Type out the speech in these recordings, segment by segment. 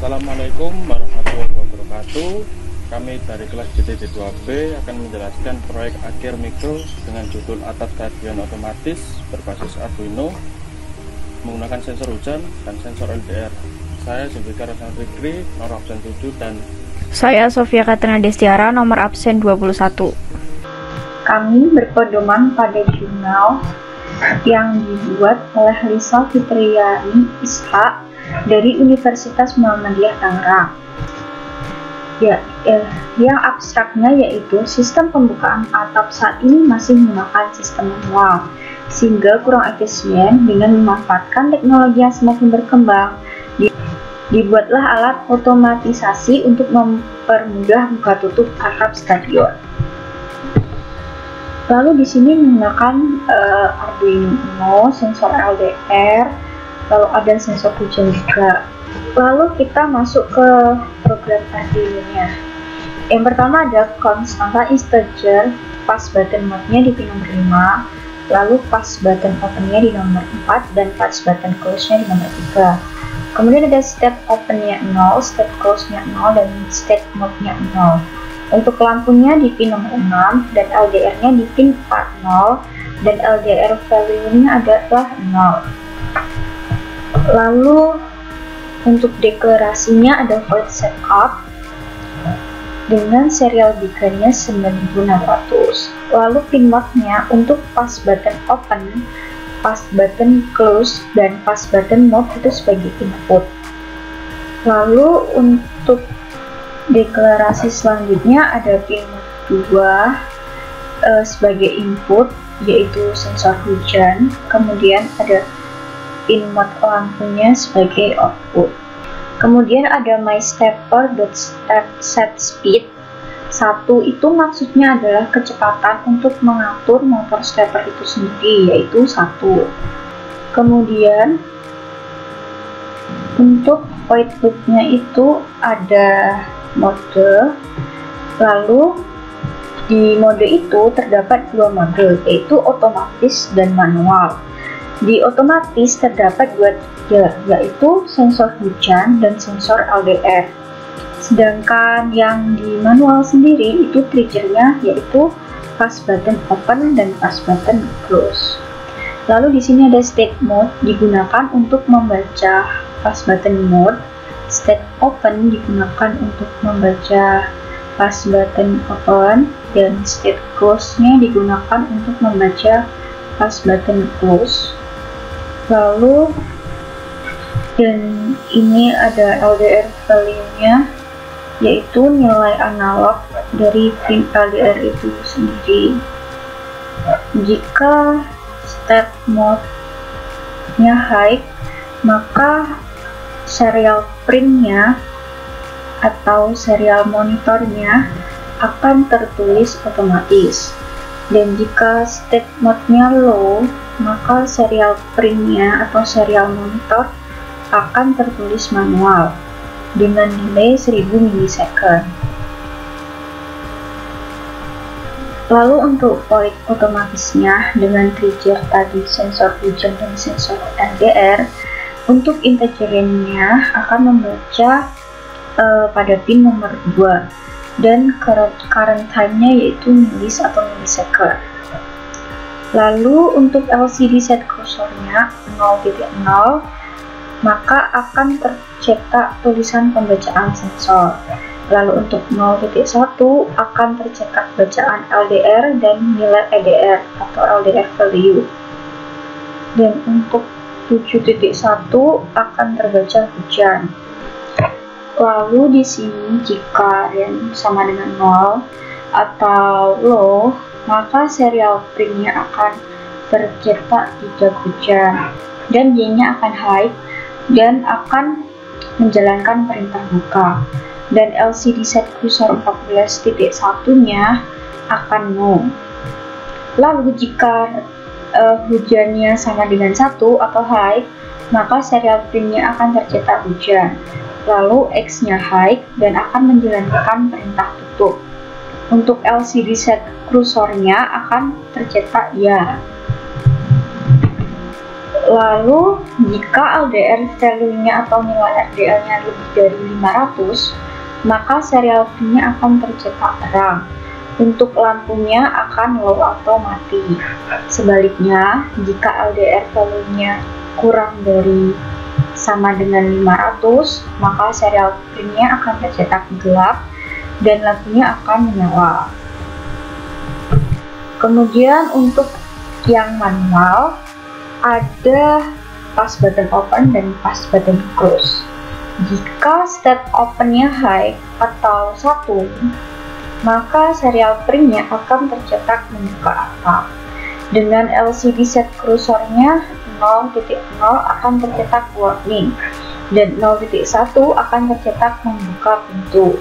Assalamualaikum warahmatullahi wabarakatuh. Kami dari kelas JTD2B akan menjelaskan proyek Akhir Mikro dengan judul atap stadion otomatis berbasis Arduino menggunakan sensor hujan dan sensor LDR. Saya Zulfikar Hasan Fikri, nomor absen 7, dan saya Sofia Katrina Destiara, nomor absen 21. Kami berpedoman pada jurnal yang dibuat oleh Lisa Fitriani Ishak dari Universitas Muhammadiyah Tangerang. Yang abstraknya yaitu sistem pembukaan atap saat ini masih menggunakan sistem manual, sehingga kurang efisien. Dengan memanfaatkan teknologi yang semakin berkembang, dibuatlah alat otomatisasi untuk mempermudah buka tutup atap stadion. Lalu di sini menggunakan Arduino, sensor LDR, lalu ada sensor hujan juga. Lalu kita masuk ke program Arduino-nya. Yang pertama ada konstanta integer, pass button mode-nya di pin nomor 5, lalu pass button open-nya di nomor 4, dan pass button close-nya di nomor 3. Kemudian ada state open-nya 0, state close-nya 0, dan state mode-nya 0. Untuk lampunya di pin nomor 6, dan LDR-nya di pin 40, dan LDR value-nya adalah 0. Lalu untuk deklarasinya ada void setup dengan serial beginnya 9600. Lalu pin mode-nya untuk pass button open, pass button close, dan pass button mode itu sebagai input. Lalu untuk deklarasi selanjutnya ada pin 2 sebagai input, yaitu sensor hujan. Kemudian ada pin mode lampunya sebagai output. Kemudian ada myStepper.set_speed. 1 itu maksudnya adalah kecepatan untuk mengatur motor stepper itu sendiri, yaitu 1. Kemudian untuk void loop-nya itu ada mode. Lalu di mode itu terdapat 2 mode, yaitu otomatis dan manual. Di otomatis terdapat 2 trigger, yaitu sensor hujan dan sensor LDR. Sedangkan yang di manual sendiri itu triggernya yaitu pass button open dan pass button close. Lalu di sini ada state mode digunakan untuk membaca pass button mode, state open digunakan untuk membaca pass button open, dan state close-nya digunakan untuk membaca pass button close. Lalu dan ini ada LDR value-nya, yaitu nilai analog dari pin LDR itu sendiri. Jika state mode-nya high, maka serial print-nya atau serial monitornya akan tertulis otomatis. Dan jika state mode-nya low, maka serial print-nya atau serial monitor akan tertulis manual dengan delay 1000 milisecond. Lalu untuk void otomatisnya dengan trigger tadi sensor hujan dan sensor LDR, untuk integernya akan membaca pada pin nomor 2, dan current time-nya yaitu milis atau milisecond. Lalu untuk LCD set kursornya 0.0, maka akan tercetak tulisan pembacaan sensor. Lalu untuk 0.1 akan tercetak bacaan LDR dan nilai EDR atau LDR value. Dan untuk 7.1 akan terbaca hujan. Lalu di sini jika n sama dengan 0 atau low, maka serial print-nya akan tercetak tidak hujan, dan Y-nya akan high dan akan menjalankan perintah buka, dan LCD set cursor 14.1-nya akan no. Lalu jika hujannya sama dengan 1 atau high, maka serial print-nya akan tercetak hujan, lalu X-nya high dan akan menjalankan perintah tutup. Untuk LCD set cursornya akan tercetak ya. Lalu jika LDR value-nya atau nilai RDL-nya lebih dari 500, maka serial pin-nya akan tercetak terang. Untuk lampunya akan low atau mati. Sebaliknya, jika LDR value-nya kurang dari sama dengan 500, maka serial pin-nya akan tercetak gelap dan lampunya akan menyala. Kemudian untuk yang manual, ada pass button open dan pass button close. Jika state open-nya high atau 1, maka serial print-nya akan tercetak membuka atap. Dengan LCD set kursornya 0.0 akan tercetak warning dan 0.1 akan tercetak membuka pintu.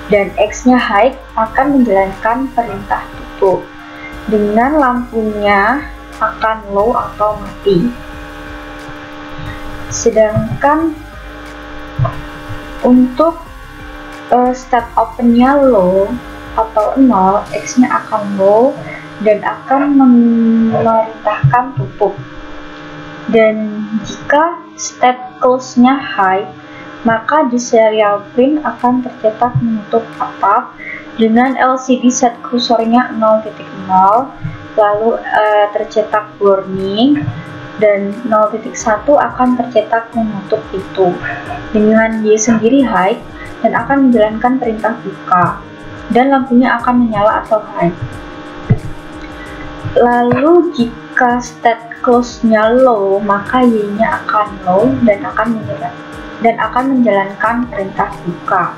Dan X-nya high akan menjalankan perintah tutup. Dengan lampunya akan low atau mati. Sedangkan untuk state open-nya low atau 0, X-nya akan low dan akan memerintahkan tutup. Dan jika state close-nya high, maka di serial print akan tercetak menutup atap dengan LCD set kursornya 0.0, lalu tercetak warning, dan 0.1 akan tercetak menutup itu. Dengan Y sendiri high dan akan menjalankan perintah buka, dan lampunya akan menyala atau high. Lalu jika state close-nya low, maka Y-nya akan low dan akan menjalankan perintah buka.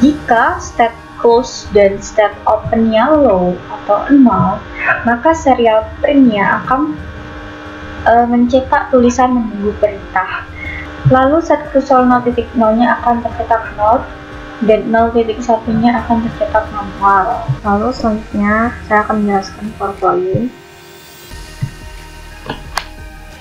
Jika state close dan state open-nya low atau 0, maka serial print-nya akan mencetak tulisan menunggu perintah. Lalu set kursor 0.0-nya akan tercetak not dan 0.1-nya akan tercetak manual. Lalu selanjutnya saya akan menjelaskan foreplay.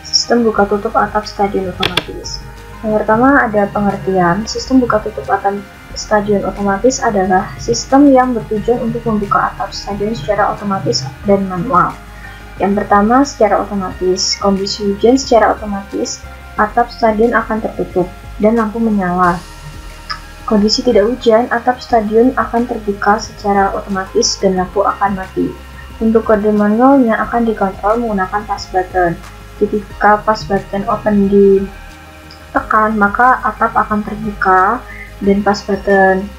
Sistem buka tutup atap stadion otomatis. Yang pertama ada pengertian. Sistem buka tutup atap stadion otomatis adalah sistem yang bertujuan untuk membuka atap stadion secara otomatis dan manual. Yang pertama, secara otomatis. Kondisi hujan secara otomatis, atap stadion akan tertutup dan lampu menyala. Kondisi tidak hujan, atap stadion akan terbuka secara otomatis dan lampu akan mati. Untuk kode manualnya akan dikontrol menggunakan pass button. Ketika pass button open ditekan, maka atap akan terbuka, dan pass button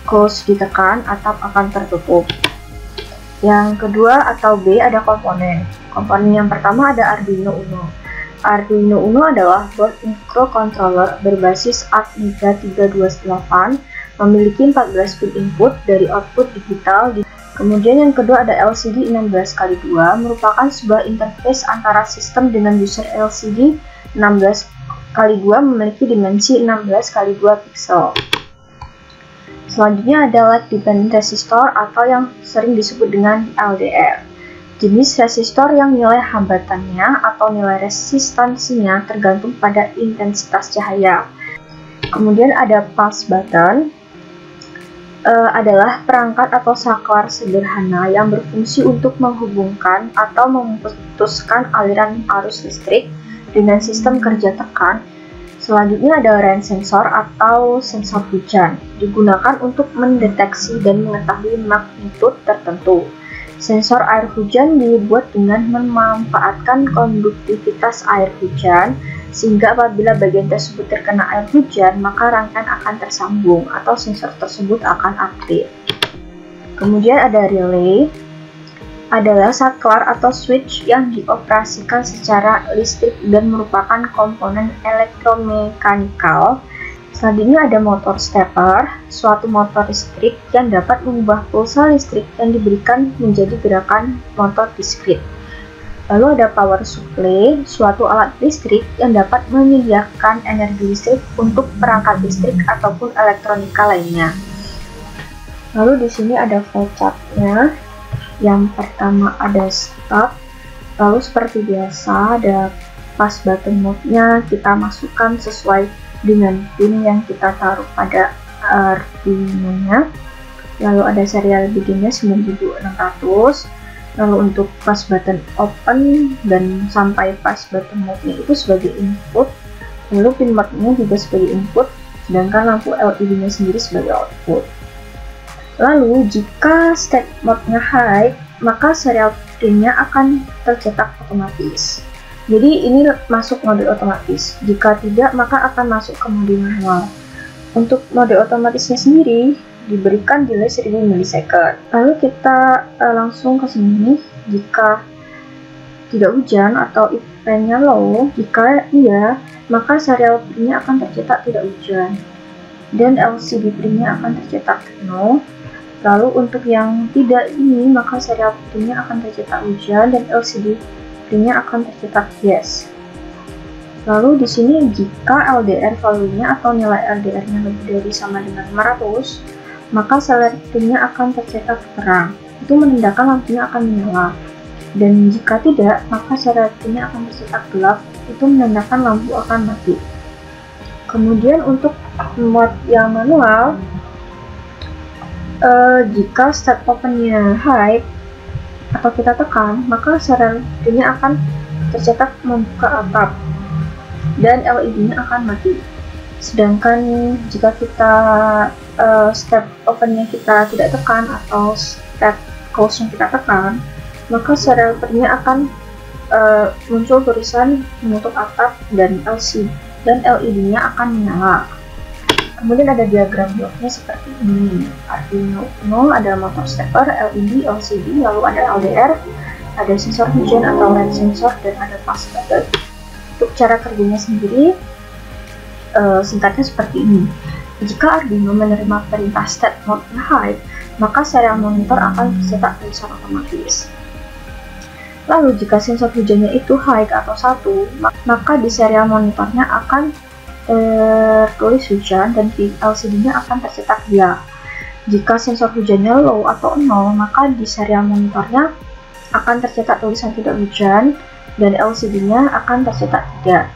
close ditekan, atap akan tertutup. Yang kedua atau B ada komponen. Komponen yang pertama ada Arduino Uno. Arduino Uno adalah board microcontroller berbasis ATmega 328, memiliki 14 pin input dari output digital. Kemudian yang kedua ada LCD 16x2, merupakan sebuah interface antara sistem dengan user. LCD 16x2 memiliki dimensi 16x2 pixel. Selanjutnya ada light dependent resistor atau yang sering disebut dengan LDR. Jenis resistor yang nilai hambatannya atau nilai resistansinya tergantung pada intensitas cahaya. Kemudian ada pass button, adalah perangkat atau saklar sederhana yang berfungsi untuk menghubungkan atau memutuskan aliran arus listrik dengan sistem kerja tekan. Selanjutnya ada rain sensor atau sensor hujan, digunakan untuk mendeteksi dan mengetahui magnitudo tertentu. Sensor air hujan dibuat dengan memanfaatkan konduktivitas air hujan, sehingga apabila bagian tersebut terkena air hujan, maka rangkaian akan tersambung atau sensor tersebut akan aktif. Kemudian ada relay, adalah saklar atau switch yang dioperasikan secara listrik dan merupakan komponen elektromekanikal. Selanjutnya ada motor stepper, suatu motor listrik yang dapat mengubah pulsa listrik yang diberikan menjadi gerakan motor diskrit. Lalu ada power supply, suatu alat listrik yang dapat menyediakan energi listrik untuk perangkat listrik ataupun elektronika lainnya. Lalu di sini ada flowchart-nya. Yang pertama ada start, lalu seperti biasa ada pass button mode-nya, kita masukkan sesuai dengan pin yang kita taruh pada Arduino-nya. Lalu ada serial begin-nya 9600, Lalu untuk pass button open dan sampai pass button mode-nya itu sebagai input, lalu pin mode-nya juga sebagai input, sedangkan lampu LED-nya sendiri sebagai output. Lalu jika state mode-nya high, maka serial pin-nya akan tercetak otomatis. Jadi ini masuk mode otomatis. Jika tidak, maka akan masuk ke mode manual. Untuk mode otomatisnya sendiri diberikan delay 1000 milisecond. Lalu kita langsung ke sini. Jika tidak hujan atau eventnya low, jika iya, maka serial pin-nya akan tercetak tidak hujan dan LCD pin-nya akan tercetak no. Lalu untuk yang tidak ini, maka serial pin-nya akan tercetak hujan dan LCD pin-nya akan tercetak yes. Lalu di sini jika LDR value-nya atau nilai LDR-nya lebih dari sama dengan 500, maka serial pin-nya akan tercetak terang. Itu menandakan lampunya akan menyala. Dan jika tidak, maka serial pin-nya akan tercetak gelap. Itu menandakan lampu akan mati. Kemudian untuk mode yang manual, jika start open-nya high atau kita tekan, maka serial pin-nya akan tercetak membuka atap dan LED-nya akan mati. Sedangkan jika kita step open-nya kita tidak tekan atau step close-nya kita tekan, maka serial pin-nya akan muncul tulisan menutup atap dan LED-nya akan menyala. Kemudian ada diagram bloknya seperti ini. Arduino Uno ada motor stepper, LED, LCD, lalu ada LDR, ada sensor hujan atau rain sensor, dan ada pass button. Untuk cara kerjanya sendiri, singkatnya seperti ini. Jika Arduino menerima perintah state mode high, maka serial monitor akan tercetak tulisan otomatis. Lalu jika sensor hujannya itu high atau 1, maka di serial monitornya akan tertulis hujan dan di LCD-nya akan tercetak ya. Jika sensor hujannya low atau 0, maka di serial monitornya akan tercetak tulisan tidak hujan dan LCD-nya akan tercetak tidak.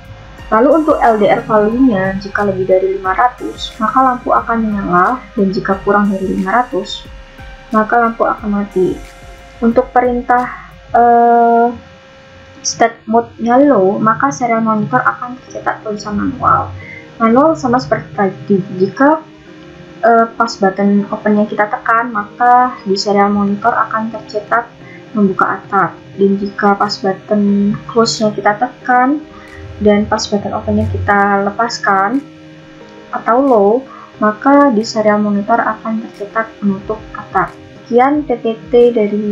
Lalu untuk LDR value-nya, jika lebih dari 500, maka lampu akan menyala, dan jika kurang dari 500, maka lampu akan mati. Untuk perintah state mode-nya low, maka serial monitor akan tercetak tulisan manual. Manual sama seperti tadi, jika pass button open-nya kita tekan, maka di serial monitor akan tercetak membuka atap. Dan jika pass button close-nya kita tekan, dan pass button open-nya kita lepaskan atau low, maka di serial monitor akan tercetak menutup atap. Sekian PPT dari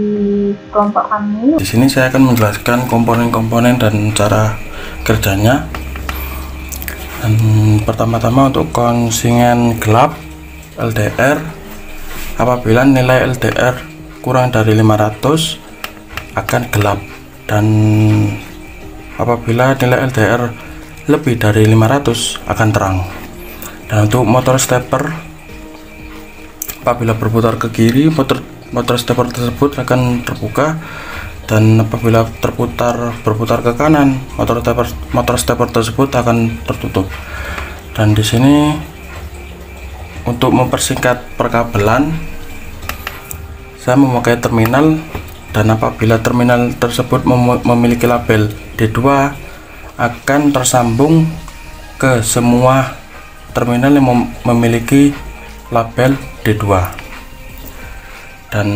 kelompok kami. Di sini saya akan menjelaskan komponen-komponen dan cara kerjanya. Dan pertama-tama untuk konsingen gelap LDR, apabila nilai LDR kurang dari 500 akan gelap, dan apabila nilai LDR lebih dari 500 akan terang. Dan untuk motor stepper, apabila berputar ke kiri, motor stepper tersebut akan terbuka, dan apabila berputar ke kanan, motor stepper tersebut akan tertutup. Dan di sini untuk mempersingkat perkabelan, saya memakai terminal, dan apabila terminal tersebut memiliki label D2 akan tersambung ke semua terminal yang memiliki label D2. Dan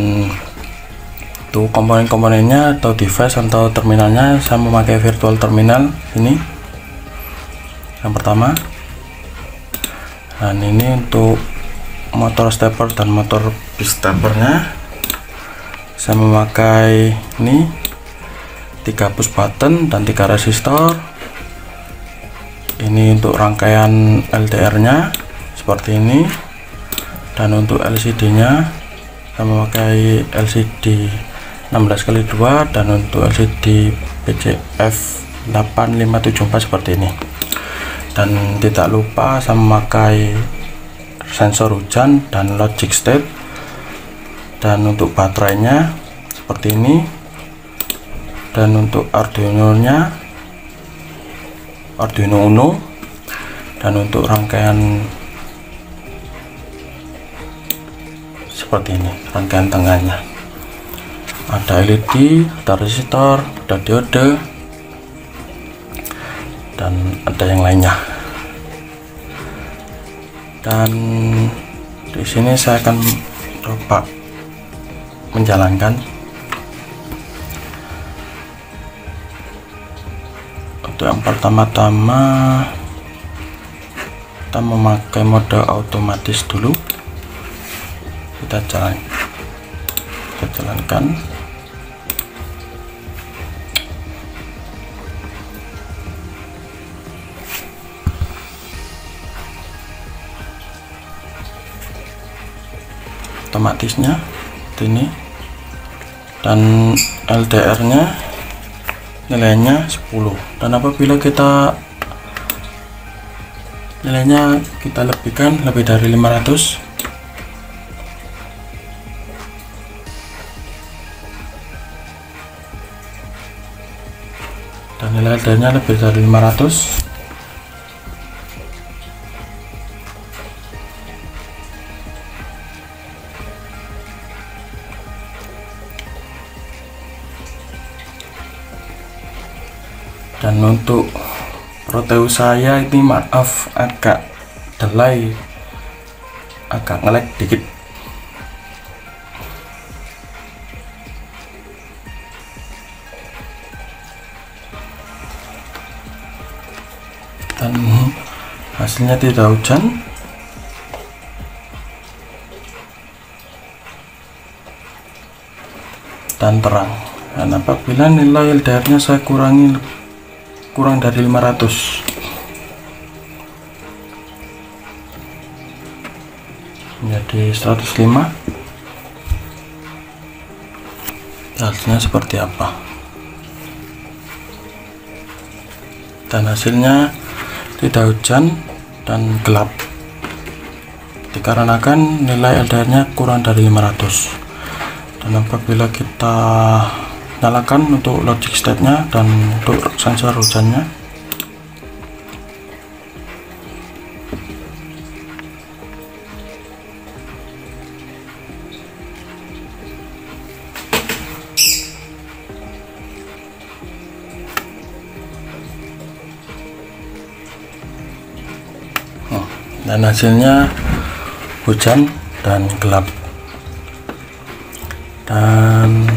itu komponen-komponennya atau device atau terminalnya, saya memakai virtual terminal ini yang pertama. Dan ini untuk motor stepper dan motor bis steppernya, saya memakai ini 3 push button dan 3 resistor. Ini untuk rangkaian LDR nya seperti ini. Dan untuk LCD nya saya memakai LCD 16x2 dan untuk LCD PCF 8574 seperti ini. Dan tidak lupa saya memakai sensor hujan dan logic state. Dan untuk baterainya seperti ini. Dan untuk Arduino Uno, dan untuk rangkaian seperti ini, rangkaian tengahnya. ada LED, ada resistor, ada diode, dan ada yang lainnya. Dan di sini saya akan coba menjalankan. Untuk yang pertama-tama kita memakai mode otomatis dulu. Kita jalankan. Otomatisnya ini, dan LDR nya nilainya 10, dan apabila nilainya kita lebihkan lebih dari 500, dan nilai LDR nya lebih dari 500, dan untuk Proteus saya ini maaf agak delay, agak nge-lag dikit. Dan hasilnya tidak hujan, dan terang. Dan apabila nilai LDR nya saya kurang dari 500, menjadi 105, hasilnya seperti apa. Dan hasilnya tidak hujan dan gelap, dikarenakan nilai LDR nya kurang dari 500. Dan apabila kita nyalakan untuk logic state nya dan untuk sensor hujannya, dan hasilnya hujan dan gelap. Dan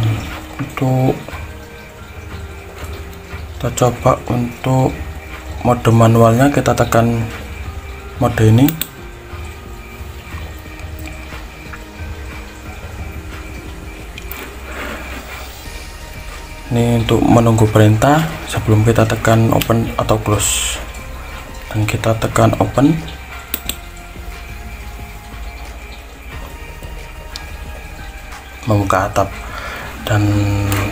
untuk kita coba untuk mode manualnya, kita tekan mode ini. Ini untuk menunggu perintah sebelum kita tekan open atau close, dan kita tekan open. Membuka atap, dan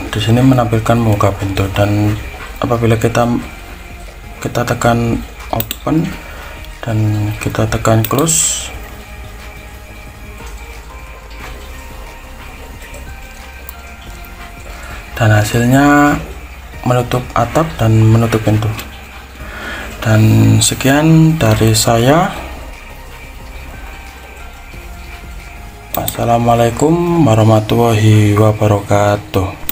di sini menampilkan membuka pintu. Dan apabila kita tekan open dan kita tekan close, dan hasilnya menutup atap dan menutup pintu. Dan sekian dari saya. Assalamualaikum warahmatullahi wabarakatuh.